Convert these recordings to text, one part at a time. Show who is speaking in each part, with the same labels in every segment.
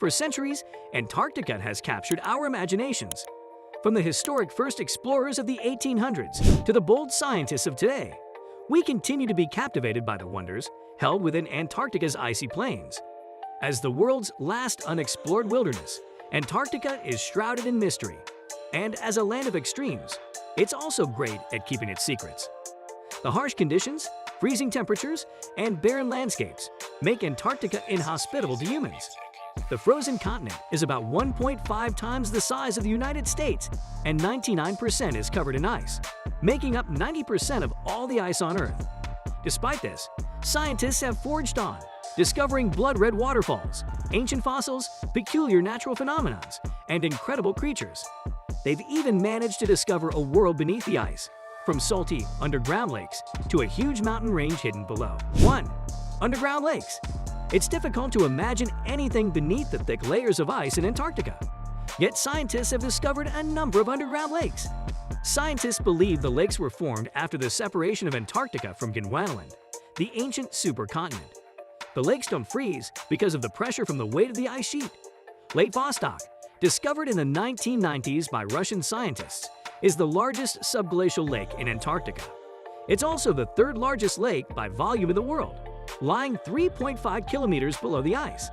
Speaker 1: For centuries, Antarctica has captured our imaginations. From the historic first explorers of the 1800s to the bold scientists of today, we continue to be captivated by the wonders held within Antarctica's icy plains. As the world's last unexplored wilderness, Antarctica is shrouded in mystery. And as a land of extremes, it's also great at keeping its secrets. The harsh conditions, freezing temperatures, and barren landscapes make Antarctica inhospitable to humans. The frozen continent is about 1.5 times the size of the United States, and 99% is covered in ice, making up 90% of all the ice on Earth. Despite this, scientists have forged on, discovering blood-red waterfalls, ancient fossils, peculiar natural phenomena, and incredible creatures. They've even managed to discover a world beneath the ice, from salty underground lakes to a huge mountain range hidden below. 1. Underground lakes. It's difficult to imagine anything beneath the thick layers of ice in Antarctica. Yet scientists have discovered a number of underground lakes. Scientists believe the lakes were formed after the separation of Antarctica from Gondwanaland, the ancient supercontinent. The lakes don't freeze because of the pressure from the weight of the ice sheet. Lake Vostok, discovered in the 1990s by Russian scientists, is the largest subglacial lake in Antarctica. It's also the third largest lake by volume in the world, lying 3.5 kilometers below the ice.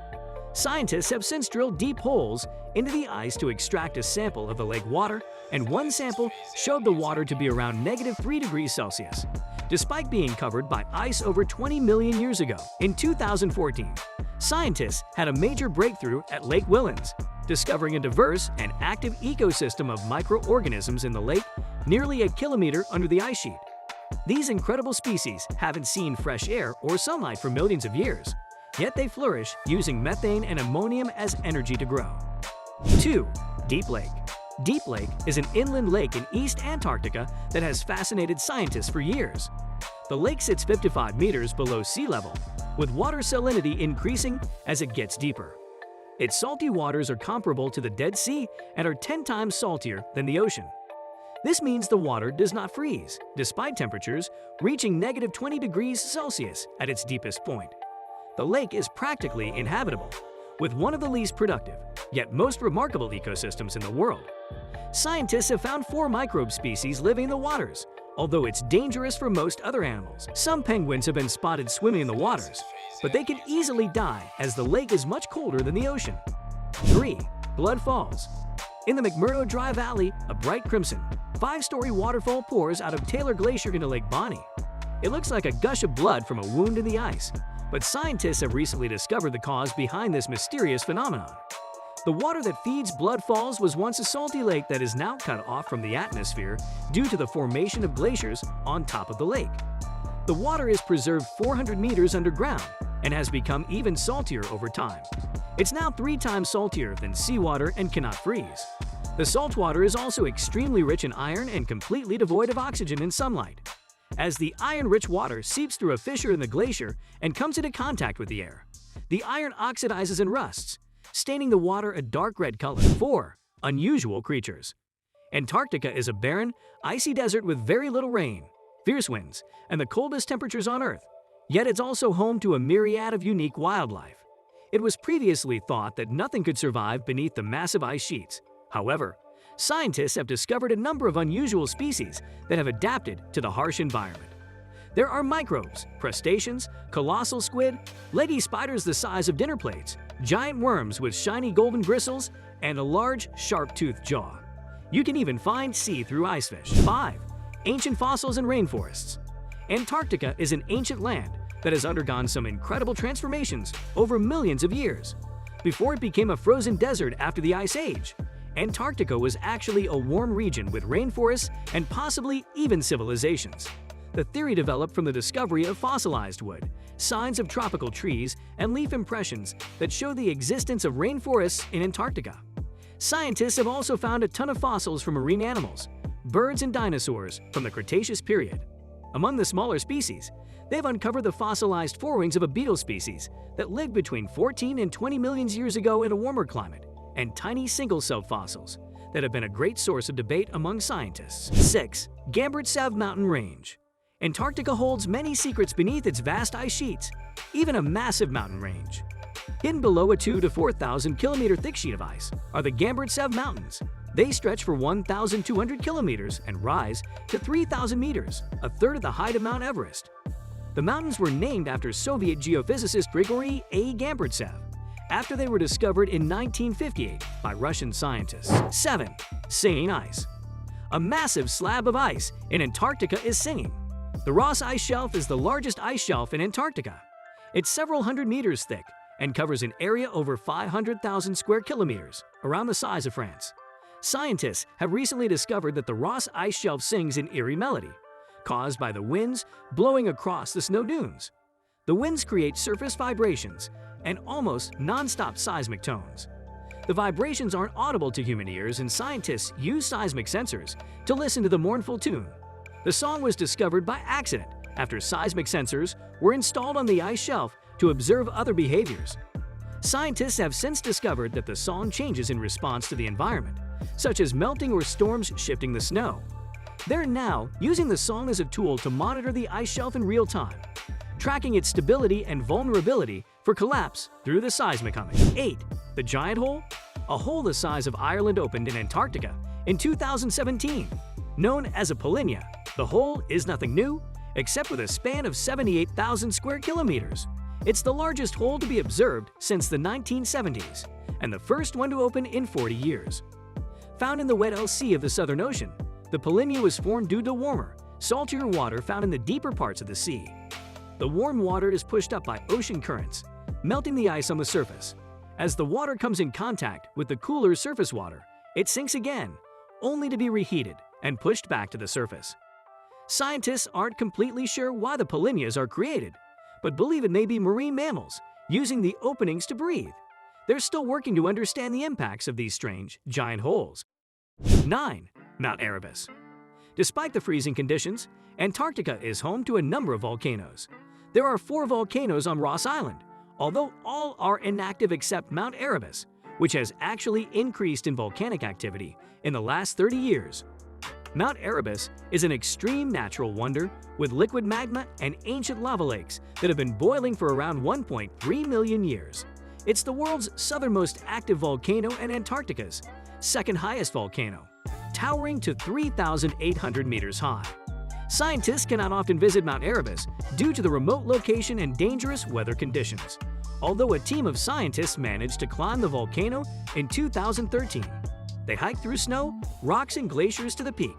Speaker 1: Scientists have since drilled deep holes into the ice to extract a sample of the lake water, and one sample showed the water to be around -3 degrees Celsius, despite being covered by ice over 20 million years ago. In 2014, scientists had a major breakthrough at Lake Whillans, discovering a diverse and active ecosystem of microorganisms in the lake nearly a kilometer under the ice sheet. These incredible species haven't seen fresh air or sunlight for millions of years, yet they flourish using methane and ammonium as energy to grow. 2. Deep Lake. Deep Lake is an inland lake in East Antarctica that has fascinated scientists for years. The lake sits 55 meters below sea level, with water salinity increasing as it gets deeper. Its salty waters are comparable to the Dead Sea and are 10 times saltier than the ocean. This means the water does not freeze, despite temperatures reaching -20 degrees Celsius at its deepest point. The lake is practically inhabitable, with one of the least productive, yet most remarkable ecosystems in the world. Scientists have found 4 microbe species living in the waters, although it's dangerous for most other animals. Some penguins have been spotted swimming in the waters, but they can easily die as the lake is much colder than the ocean. 3. Blood Falls. In the McMurdo Dry Valley, a bright crimson, 5-story waterfall pours out of Taylor Glacier into Lake Bonny. It looks like a gush of blood from a wound in the ice, but scientists have recently discovered the cause behind this mysterious phenomenon. The water that feeds Blood Falls was once a salty lake that is now cut off from the atmosphere due to the formation of glaciers on top of the lake. The water is preserved 400 meters underground and has become even saltier over time. It's now 3 times saltier than seawater and cannot freeze. The salt water is also extremely rich in iron and completely devoid of oxygen and sunlight. As the iron-rich water seeps through a fissure in the glacier and comes into contact with the air, the iron oxidizes and rusts, staining the water a dark red color. 4. Unusual creatures. Antarctica is a barren, icy desert with very little rain, fierce winds, and the coldest temperatures on Earth. Yet it's also home to a myriad of unique wildlife. It was previously thought that nothing could survive beneath the massive ice sheets. However, scientists have discovered a number of unusual species that have adapted to the harsh environment. There are microbes, crustaceans, colossal squid, leggy spiders the size of dinner plates, giant worms with shiny golden bristles, and a large, sharp-toothed jaw. You can even find see-through icefish. 5. Ancient fossils and rainforests. Antarctica is an ancient land that has undergone some incredible transformations over millions of years. Before it became a frozen desert after the Ice Age, Antarctica was actually a warm region with rainforests and possibly even civilizations. The theory developed from the discovery of fossilized wood, signs of tropical trees, and leaf impressions that show the existence of rainforests in Antarctica. Scientists have also found a ton of fossils from marine animals, birds and dinosaurs from the Cretaceous period. Among the smaller species, they've uncovered the fossilized forewings of a beetle species that lived between 14 and 20 million years ago in a warmer climate, and tiny single-celled fossils that have been a great source of debate among scientists. 6. Gambart-Sav Mountain Range. Antarctica holds many secrets beneath its vast ice sheets, even a massive mountain range. Hidden below a 2 to 4,000 kilometer thick sheet of ice are the Gambrintsev Mountains. They stretch for 1,200 kilometers and rise to 3,000 meters, a third of the height of Mount Everest. The mountains were named after Soviet geophysicist Grigory A. Gambrintsev after they were discovered in 1958 by Russian scientists. 7. Singing ice. A massive slab of ice in Antarctica is singing. The Ross Ice Shelf is the largest ice shelf in Antarctica. It's several hundred meters thick and covers an area over 500,000 square kilometers, around the size of France. Scientists have recently discovered that the Ross Ice Shelf sings an eerie melody, caused by the winds blowing across the snow dunes. The winds create surface vibrations and almost non-stop seismic tones. The vibrations aren't audible to human ears, and scientists use seismic sensors to listen to the mournful tune. The song was discovered by accident after seismic sensors were installed on the ice shelf to observe other behaviors. Scientists have since discovered that the song changes in response to the environment, such as melting or storms shifting the snow. They're now using the song as a tool to monitor the ice shelf in real time, tracking its stability and vulnerability for collapse through the seismic humming. 8. The Giant Hole. A hole the size of Ireland opened in Antarctica in 2017. Known as a polynya, the hole is nothing new, except with a span of 78,000 square kilometers. It's the largest hole to be observed since the 1970s, and the first one to open in 40 years. Found in the Weddell Sea of the Southern Ocean, the polynya was formed due to warmer, saltier water found in the deeper parts of the sea. The warm water is pushed up by ocean currents, melting the ice on the surface. As the water comes in contact with the cooler surface water, it sinks again, only to be reheated and pushed back to the surface. Scientists aren't completely sure why the polynyas are created, but believe it may be marine mammals using the openings to breathe. They're still working to understand the impacts of these strange, giant holes. 9. Mount Erebus. Despite the freezing conditions, Antarctica is home to a number of volcanoes. There are 4 volcanoes on Ross Island, although all are inactive except Mount Erebus, which has actually increased in volcanic activity in the last 30 years. Mount Erebus is an extreme natural wonder with liquid magma and ancient lava lakes that have been boiling for around 1.3 million years. It's the world's southernmost active volcano and Antarctica's second highest volcano, towering to 3,800 meters high. Scientists cannot often visit Mount Erebus due to the remote location and dangerous weather conditions, although a team of scientists managed to climb the volcano in 2013. They hiked through snow, rocks, and glaciers to the peak,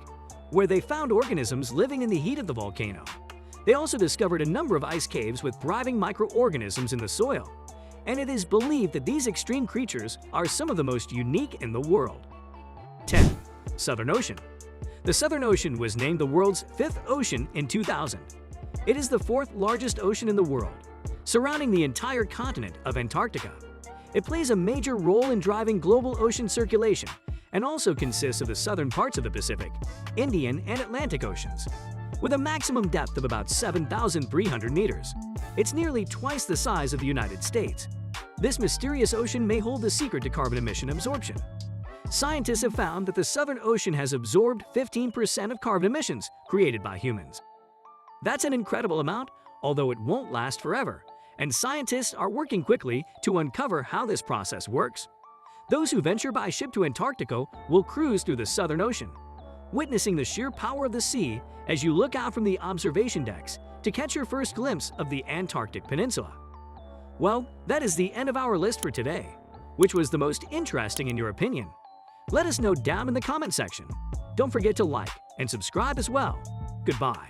Speaker 1: where they found organisms living in the heat of the volcano. They also discovered a number of ice caves with thriving microorganisms in the soil, and it is believed that these extreme creatures are some of the most unique in the world. 10. Southern Ocean. The Southern Ocean was named the world's 5th ocean in 2000. It is the 4th largest ocean in the world, surrounding the entire continent of Antarctica. It plays a major role in driving global ocean circulation and also consists of the southern parts of the Pacific, Indian, and Atlantic Oceans. With a maximum depth of about 7,300 meters, it's nearly twice the size of the United States. This mysterious ocean may hold the secret to carbon emission absorption. Scientists have found that the Southern Ocean has absorbed 15% of carbon emissions created by humans. That's an incredible amount, although it won't last forever, and scientists are working quickly to uncover how this process works. Those who venture by ship to Antarctica will cruise through the Southern Ocean, witnessing the sheer power of the sea as you look out from the observation decks to catch your first glimpse of the Antarctic Peninsula. Well, that is the end of our list for today. Which was the most interesting in your opinion? Let us know down in the comment section. Don't forget to like and subscribe as well. Goodbye.